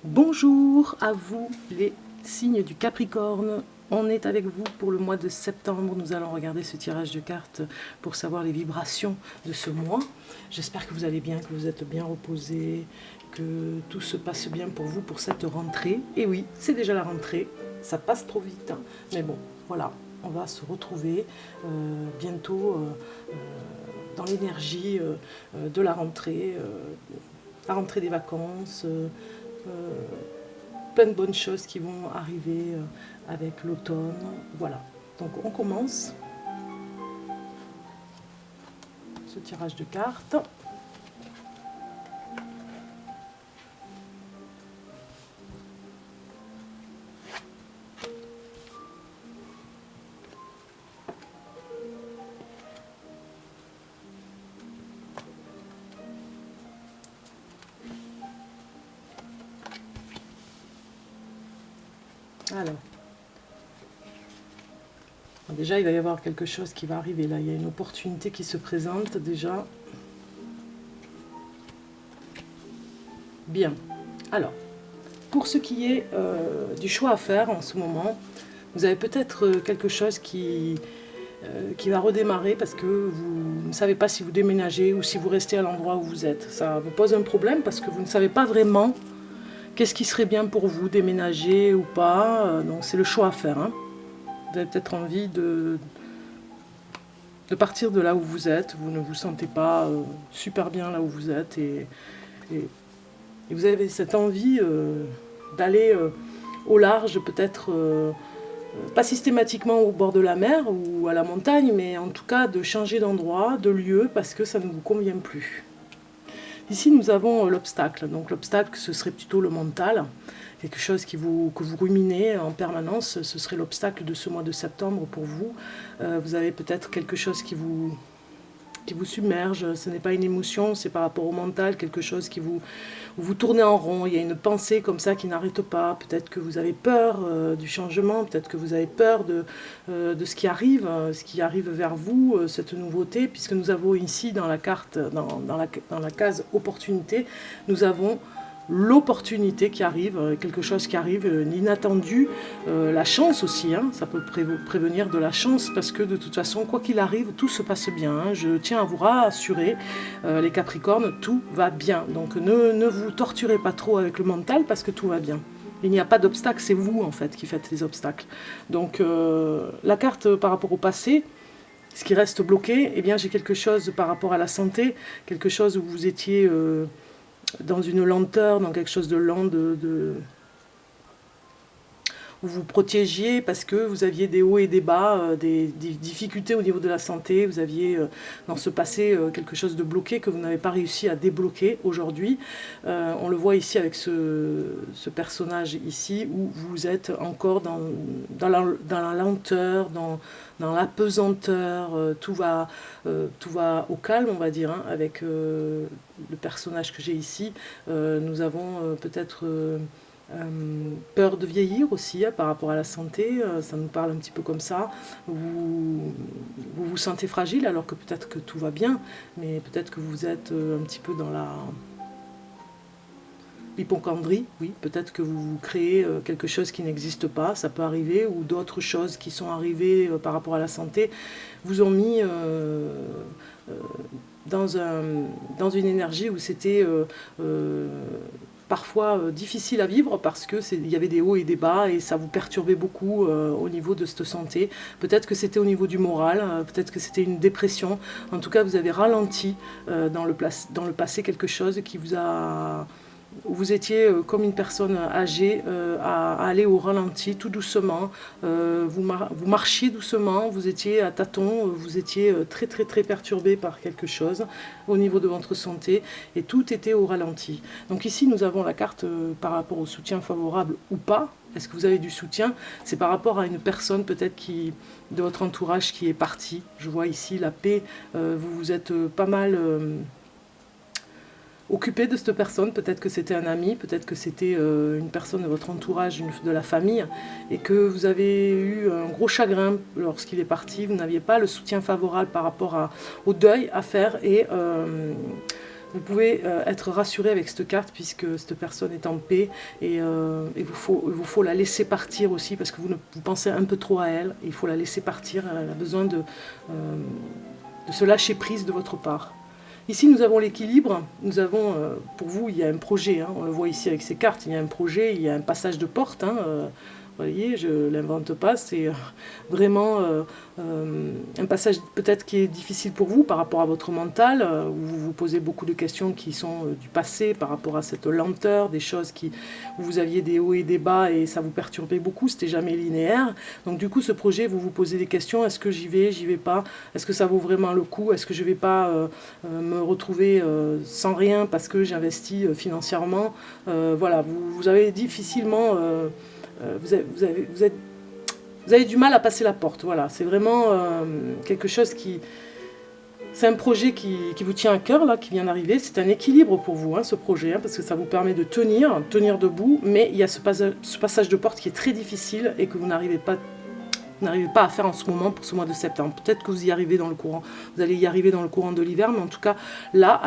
Bonjour à vous les signes du Capricorne, on est avec vous pour le mois de septembre. Nous allons regarder ce tirage de cartes pour savoir les vibrations de ce mois. J'espère que vous allez bien, que vous êtes bien reposés, que tout se passe bien pour vous pour cette rentrée. Et oui, c'est déjà la rentrée, ça passe trop vite, hein. Mais bon, voilà, on va se retrouver bientôt dans l'énergie de la rentrée des vacances, plein de bonnes choses qui vont arriver avec l'automne. Voilà, donc on commence ce tirage de cartes. Alors, déjà il va y avoir quelque chose qui va arriver là, il y a une opportunité qui se présente déjà. Bien, alors, pour ce qui est du choix à faire en ce moment, vous avez peut-être quelque chose qui va redémarrer parce que vous ne savez pas si vous déménagez ou si vous restez à l'endroit où vous êtes. Ça vous pose un problème parce que vous ne savez pas vraiment qu'est-ce qui serait bien pour vous, déménager ou pas. Donc c'est le choix à faire, hein. Vous avez peut-être envie de partir de là où vous êtes. Vous ne vous sentez pas super bien là où vous êtes. Et vous avez cette envie d'aller au large, peut-être pas systématiquement au bord de la mer ou à la montagne, mais en tout cas de changer d'endroit, de lieu, parce que ça ne vous convient plus. Ici, nous avons l'obstacle. Donc l'obstacle, ce serait plutôt le mental, quelque chose que vous ruminez en permanence. Ce serait l'obstacle de ce mois de septembre pour vous. Vous avez peut-être quelque chose qui vous submerge. Ce n'est pas une émotion, c'est par rapport au mental, quelque chose qui vous tournez en rond. Il y a une pensée comme ça qui n'arrête pas. Peut-être que vous avez peur du changement, peut-être que vous avez peur de ce qui arrive vers vous, cette nouveauté, puisque nous avons ici dans la carte, dans la case opportunité, nous avons l'opportunité qui arrive, quelque chose qui arrive, l'inattendu, la chance aussi, hein, ça peut prévenir de la chance, parce que de toute façon, quoi qu'il arrive, tout se passe bien, hein. Je tiens à vous rassurer, les Capricornes, tout va bien. Donc ne vous torturez pas trop avec le mental, parce que tout va bien. Il n'y a pas d'obstacle, c'est vous en fait qui faites les obstacles. Donc la carte par rapport au passé, ce qui reste bloqué, eh bien j'ai quelque chose par rapport à la santé, quelque chose où vous étiez dans une lenteur, dans quelque chose de lent, où vous protégiez parce que vous aviez des hauts et des bas, des difficultés au niveau de la santé, vous aviez dans ce passé quelque chose de bloqué que vous n'avez pas réussi à débloquer aujourd'hui. On le voit ici avec ce personnage ici, où vous êtes encore dans la lenteur, dans la pesanteur, tout va au calme, on va dire, hein, avec le personnage que j'ai ici. Nous avons peut-être peur de vieillir aussi, hein, par rapport à la santé, ça nous parle un petit peu comme ça. Vous sentez fragile alors que peut-être que tout va bien, mais peut-être que vous êtes un petit peu dans l'hypocondrie, oui, peut-être que vous créez quelque chose qui n'existe pas, ça peut arriver, ou d'autres choses qui sont arrivées par rapport à la santé vous ont mis dans une énergie où c'était parfois difficile à vivre parce qu'il y avait des hauts et des bas et ça vous perturbait beaucoup au niveau de cette santé. Peut-être que c'était au niveau du moral, peut-être que c'était une dépression. En tout cas, vous avez ralenti dans le passé quelque chose qui vous a... Vous étiez comme une personne âgée à aller au ralenti, tout doucement. Vous marchiez doucement, vous étiez à tâtons, vous étiez très très très perturbé par quelque chose au niveau de votre santé et tout était au ralenti. Donc ici nous avons la carte par rapport au soutien favorable ou pas. Est-ce que vous avez du soutien? C'est par rapport à une personne peut-être de votre entourage qui est partie. Je vois ici la paix, vous vous êtes pas mal... occupé de cette personne, peut-être que c'était un ami, peut-être que c'était une personne de votre entourage, de la famille, et que vous avez eu un gros chagrin lorsqu'il est parti, vous n'aviez pas le soutien favorable par rapport au deuil à faire, et Vous pouvez être rassuré avec cette carte puisque cette personne est en paix et il vous faut la laisser partir aussi parce que vous pensez un peu trop à elle. Il faut la laisser partir, elle a besoin de se lâcher prise de votre part. Ici, nous avons l'équilibre. Nous avons, pour vous, il y a un projet. Hein, on le voit ici avec ces cartes. Il y a un projet, il y a un passage de porte. Hein, vous voyez, je ne l'invente pas. C'est vraiment un passage peut-être qui est difficile pour vous par rapport à votre mental, où vous vous posez beaucoup de questions qui sont du passé par rapport à cette lenteur, des choses où vous aviez des hauts et des bas et ça vous perturbait beaucoup. C'était jamais linéaire. Donc du coup, ce projet, vous vous posez des questions. Est-ce que j'y vais pas? Est-ce que ça vaut vraiment le coup? Est-ce que je vais pas me retrouver sans rien parce que j'investis financièrement? Voilà, vous avez difficilement... vous avez du mal à passer la porte, voilà. C'est vraiment quelque chose qui... C'est un projet qui vous tient à cœur, là, qui vient d'arriver. C'est un équilibre pour vous, hein, ce projet, hein, parce que ça vous permet de tenir debout, mais il y a ce passage de porte qui est très difficile et que vous n'arrivez pas à faire en ce moment pour ce mois de septembre. Peut-être que vous y arrivez dans le courant, vous allez y arriver dans le courant de l'hiver, mais en tout cas, là,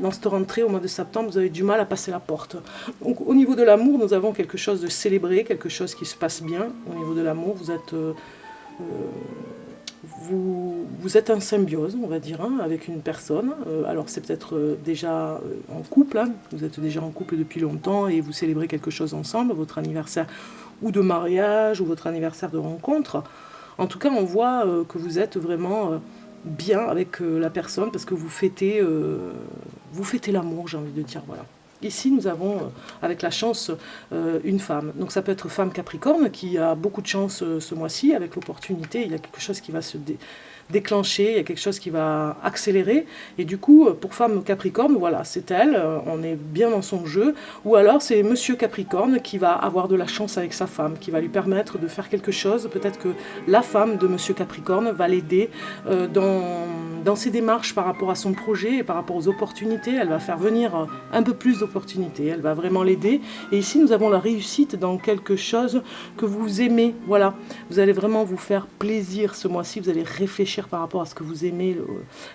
dans cette rentrée au mois de septembre, vous avez du mal à passer la porte. Donc au niveau de l'amour, nous avons quelque chose de célébré, quelque chose qui se passe bien. Au niveau de l'amour, vous êtes en symbiose, on va dire, hein, avec une personne. Alors c'est peut-être déjà en couple, hein. Vous êtes déjà en couple depuis longtemps et vous célébrez quelque chose ensemble, votre anniversaire ou de mariage ou votre anniversaire de rencontre. En tout cas, on voit que vous êtes vraiment bien avec la personne parce que vous fêtez l'amour, j'ai envie de dire, voilà. Ici, nous avons, avec la chance, une femme. Donc ça peut être femme Capricorne qui a beaucoup de chance ce mois-ci avec l'opportunité. Il y a quelque chose qui va se déclencher, il y a quelque chose qui va accélérer. Et du coup, pour femme Capricorne, voilà, c'est elle, on est bien dans son jeu. Ou alors c'est monsieur Capricorne qui va avoir de la chance avec sa femme, qui va lui permettre de faire quelque chose. Peut-être que la femme de monsieur Capricorne va l'aider dans ses démarches par rapport à son projet et par rapport aux opportunités. Elle va faire venir un peu plus d'opportunités, elle va vraiment l'aider. Et ici, nous avons la réussite dans quelque chose que vous aimez. Voilà, vous allez vraiment vous faire plaisir ce mois-ci, vous allez réfléchir par rapport à ce que vous aimez,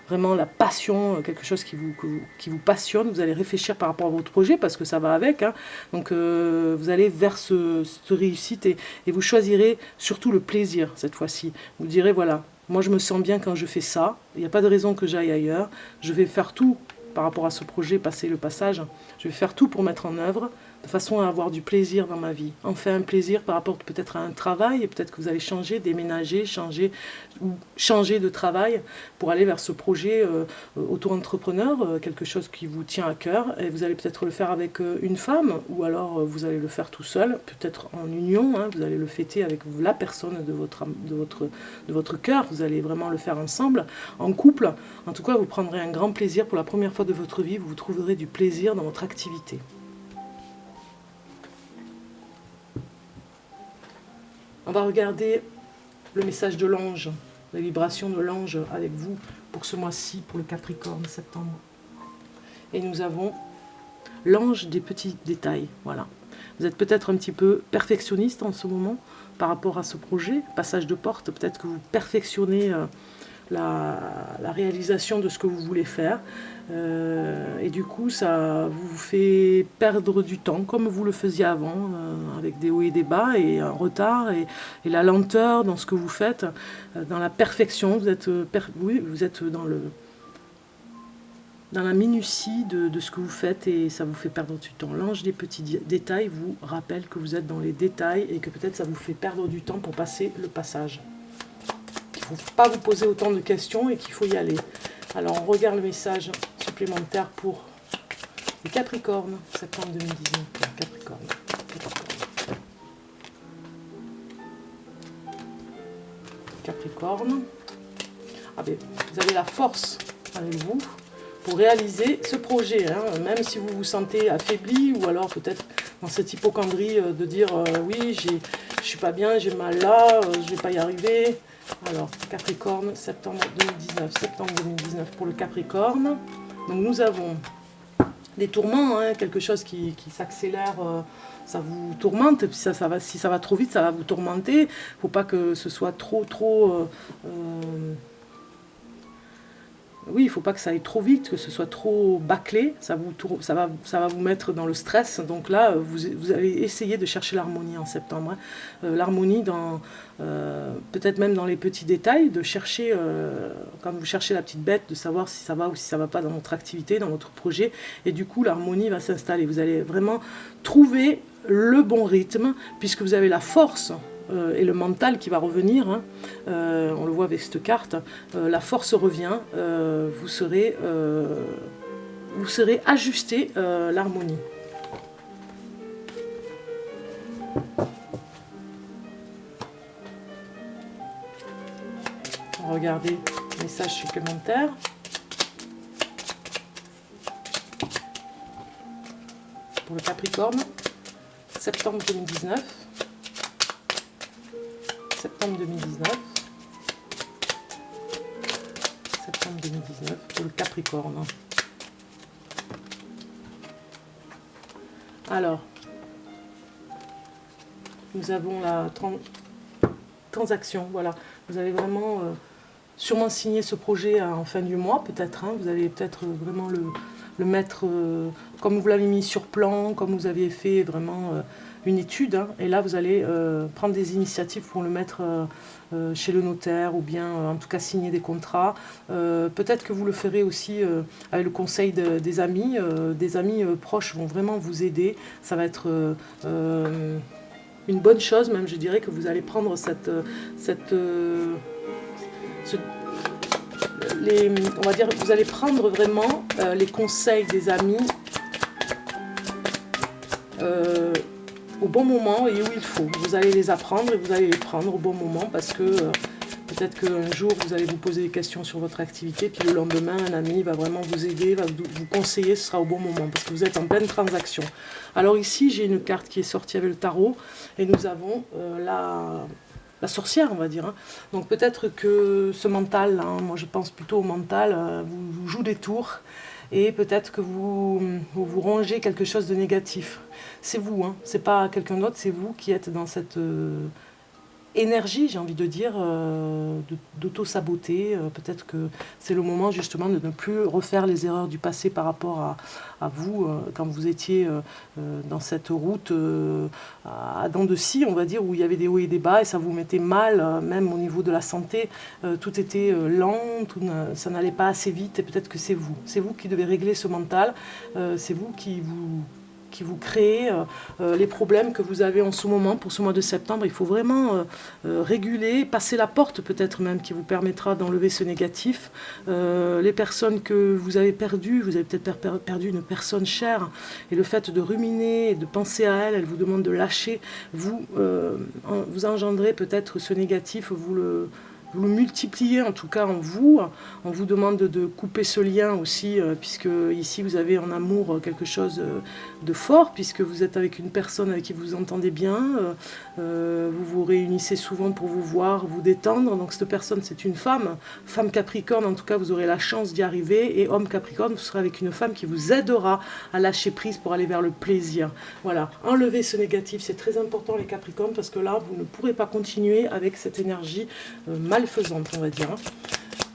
vraiment la passion, quelque chose qui vous passionne. Vous allez réfléchir par rapport à votre projet parce que ça va avec. Hein. Donc vous allez vers cette réussite et vous choisirez surtout le plaisir cette fois-ci. Vous direz voilà, moi je me sens bien quand je fais ça, il n'y a pas de raison que j'aille ailleurs, je vais faire tout par rapport à ce projet, passer le passage, je vais faire tout pour mettre en œuvre, de façon à avoir du plaisir dans ma vie. Enfin, un plaisir par rapport peut-être à un travail, et peut-être que vous allez changer, déménager, changer de travail pour aller vers ce projet auto-entrepreneur, quelque chose qui vous tient à cœur, et vous allez peut-être le faire avec une femme, ou alors vous allez le faire tout seul, peut-être en union, hein, vous allez le fêter avec la personne de votre cœur, vous allez vraiment le faire ensemble, en couple. En tout cas, vous prendrez un grand plaisir pour la première fois de votre vie, vous trouverez du plaisir dans votre activité. On va regarder le message de l'ange, la vibration de l'ange avec vous pour ce mois-ci, pour le Capricorne, septembre. Et nous avons l'ange des petits détails, voilà. Vous êtes peut-être un petit peu perfectionniste en ce moment par rapport à ce projet, passage de porte, peut-être que vous perfectionnez la réalisation de ce que vous voulez faire. Et du coup, ça vous fait perdre du temps, comme vous le faisiez avant, avec des hauts et des bas, et un retard, et la lenteur dans ce que vous faites, dans la perfection. Vous êtes dans la minutie de ce que vous faites, et ça vous fait perdre du temps. L'ange des petits détails vous rappelle que vous êtes dans les détails, et que peut-être ça vous fait perdre du temps pour passer le passage. Il ne faut pas vous poser autant de questions et qu'il faut y aller. Alors on regarde le message supplémentaire pour les Capricornes, septembre 2019. Capricorne. Capricorne. Ah ben, vous avez la force avec vous pour réaliser ce projet, hein, même si vous vous sentez affaibli ou alors peut-être dans cette hypocondrie de dire oui, je ne suis pas bien, j'ai mal là, je ne vais pas y arriver. Alors, Capricorne, septembre 2019 pour le Capricorne. Donc nous avons des tourments, hein, quelque chose qui s'accélère, ça vous tourmente, puis si ça va trop vite, ça va vous tourmenter. Il ne faut pas que ce soit trop oui, il ne faut pas que ça aille trop vite, que ce soit trop bâclé, ça va vous mettre dans le stress. Donc là, vous allez essayer de chercher l'harmonie en septembre. Hein. L'harmonie, peut-être même dans les petits détails, de chercher, quand vous cherchez la petite bête, de savoir si ça va ou si ça ne va pas dans votre activité, dans votre projet. Et du coup, l'harmonie va s'installer. Vous allez vraiment trouver le bon rythme, puisque vous avez la force et le mental qui va revenir, hein. On le voit avec cette carte, la force revient, vous serez ajusté l'harmonie. Regardez les messages supplémentaires. Pour le Capricorne, septembre 2019. Septembre 2019. Septembre 2019 pour le Capricorne. Alors, nous avons la transaction. Voilà, vous allez vraiment sûrement signer ce projet en fin du mois, peut-être. Hein, vous allez peut-être vraiment le mettre comme vous l'avez mis sur plan, comme vous aviez fait vraiment une étude. Hein, et là, vous allez prendre des initiatives pour le mettre chez le notaire ou bien en tout cas signer des contrats. Peut-être que vous le ferez aussi avec le conseil des amis. Des amis proches vont vraiment vous aider. Ça va être une bonne chose, même je dirais que vous allez prendre on va dire, vous allez prendre vraiment les conseils des amis au bon moment et où il faut. Vous allez les apprendre et vous allez les prendre au bon moment parce que peut-être qu'un jour vous allez vous poser des questions sur votre activité, puis le lendemain un ami va vraiment vous aider, va vous conseiller, ce sera au bon moment parce que vous êtes en pleine transaction. Alors ici j'ai une carte qui est sortie avec le tarot et nous avons la sorcière, on va dire. Hein. Donc peut-être que ce mental, hein, moi je pense plutôt au mental, vous joue des tours et peut-être que vous rongez quelque chose de négatif. C'est vous, hein, c'est pas quelqu'un d'autre, c'est vous qui êtes dans cette énergie, j'ai envie de dire, d'auto-saboter. Peut-être que c'est le moment justement de ne plus refaire les erreurs du passé par rapport à vous, quand vous étiez dans cette route à dents de scie, on va dire, où il y avait des hauts et des bas, et ça vous mettait mal, même au niveau de la santé. Tout était lent, ça n'allait pas assez vite, et peut-être que c'est vous qui devez régler ce mental, c'est vous qui vous créez les problèmes que vous avez en ce moment. Pour ce mois de septembre, il faut vraiment réguler, passer la porte peut-être même, qui vous permettra d'enlever ce négatif. Les personnes que vous avez perdues, vous avez peut-être perdu une personne chère, et le fait de ruminer et de penser à elle, elle vous demande de lâcher, vous engendrez peut-être ce négatif, vous le multipliez en tout cas en vous. On vous demande de couper ce lien aussi, puisque ici vous avez en amour quelque chose de fort, puisque vous êtes avec une personne avec qui vous entendez bien, vous vous réunissez souvent pour vous voir, vous détendre. Donc cette personne, c'est une femme Capricorne, en tout cas vous aurez la chance d'y arriver, et homme Capricorne, vous serez avec une femme qui vous aidera à lâcher prise pour aller vers le plaisir. Voilà, enlevez ce négatif, c'est très important les Capricornes, parce que là vous ne pourrez pas continuer avec cette énergie malfaisante, on va dire. Hein.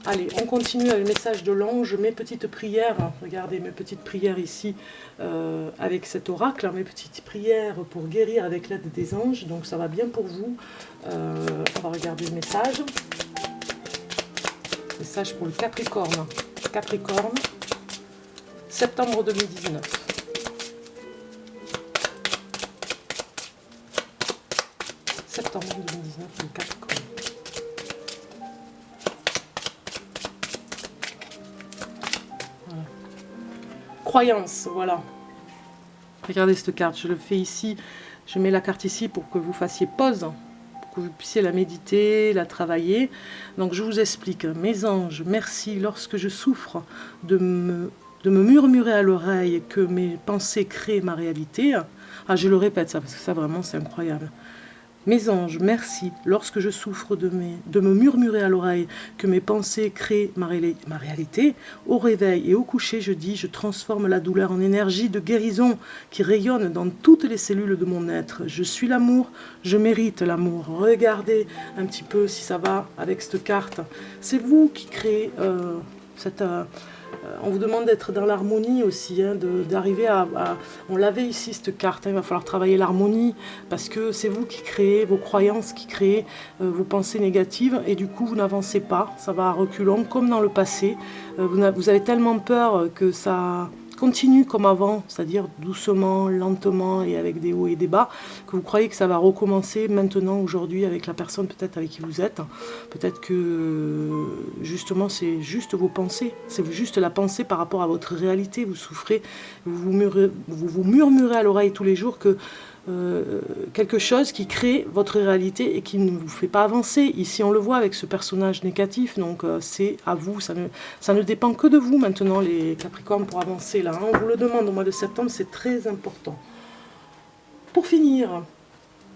Allez, on continue avec le message de l'ange, mes petites prières, regardez mes petites prières ici avec cet oracle, hein, mes petites prières pour guérir avec l'aide des anges, donc ça va bien pour vous. On va regarder le message. Message pour le Capricorne. Capricorne, septembre 2019. Septembre 2019, le Capricorne. Croyance, voilà. Regardez cette carte, je le fais ici, je mets la carte ici pour que vous fassiez pause, pour que vous puissiez la méditer, la travailler. Donc je vous explique, mes anges, merci lorsque je souffre de me murmurer à l'oreille que mes pensées créent ma réalité. Ah, je le répète ça, parce que ça vraiment c'est incroyable. Mes anges, merci, lorsque je souffre de me murmurer à l'oreille que mes pensées créent ma réalité. Au réveil et au coucher, je dis, je transforme la douleur en énergie de guérison qui rayonne dans toutes les cellules de mon être. Je suis l'amour, je mérite l'amour. Regardez un petit peu si ça va avec cette carte. C'est vous qui créez On vous demande d'être dans l'harmonie aussi, hein, d'arriver On l'avait ici cette carte, hein, il va falloir travailler l'harmonie, parce que c'est vous qui créez vos croyances, qui créez vos pensées négatives, et du coup vous n'avancez pas, ça va à reculons, comme dans le passé. Vous avez tellement peur que ça continue comme avant, c'est-à-dire doucement, lentement et avec des hauts et des bas, que vous croyez que ça va recommencer maintenant, aujourd'hui, avec la personne peut-être avec qui vous êtes. Peut-être que justement c'est juste vos pensées, c'est juste la pensée par rapport à votre réalité. Vous souffrez, vous vous murmurez à l'oreille tous les jours que quelque chose qui crée votre réalité et qui ne vous fait pas avancer. Ici on le voit avec ce personnage négatif, donc c'est à vous, ça ne dépend que de vous maintenant les Capricornes pour avancer là, hein. On vous le demande au mois de septembre, c'est très important. Pour finir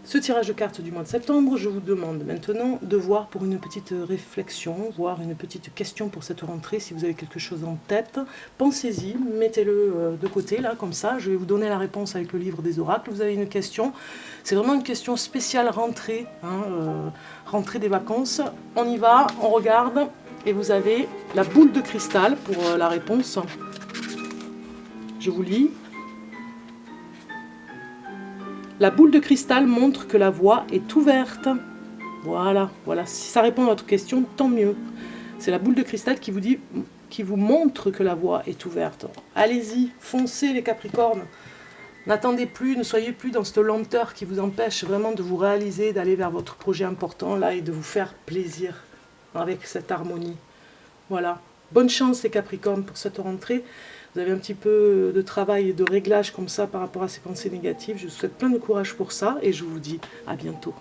ce tirage de cartes du mois de septembre, je vous demande maintenant de voir pour une petite réflexion, voire une petite question pour cette rentrée, si vous avez quelque chose en tête. Pensez-y, mettez-le de côté, là, comme ça. Je vais vous donner la réponse avec le livre des oracles. Vous avez une question, c'est vraiment une question spéciale rentrée, hein, rentrée des vacances. On y va, on regarde, et vous avez la boule de cristal pour la réponse. Je vous lis. La boule de cristal montre que la voie est ouverte. Voilà, voilà. Si ça répond à votre question, tant mieux. C'est la boule de cristal qui vous dit, qui vous montre que la voie est ouverte. Allez-y, foncez les Capricornes. N'attendez plus, ne soyez plus dans cette lenteur qui vous empêche vraiment de vous réaliser, d'aller vers votre projet important là et de vous faire plaisir avec cette harmonie. Voilà. Bonne chance les Capricornes pour cette rentrée. Vous avez un petit peu de travail et de réglage comme ça par rapport à ces pensées négatives. Je vous souhaite plein de courage pour ça et je vous dis à bientôt.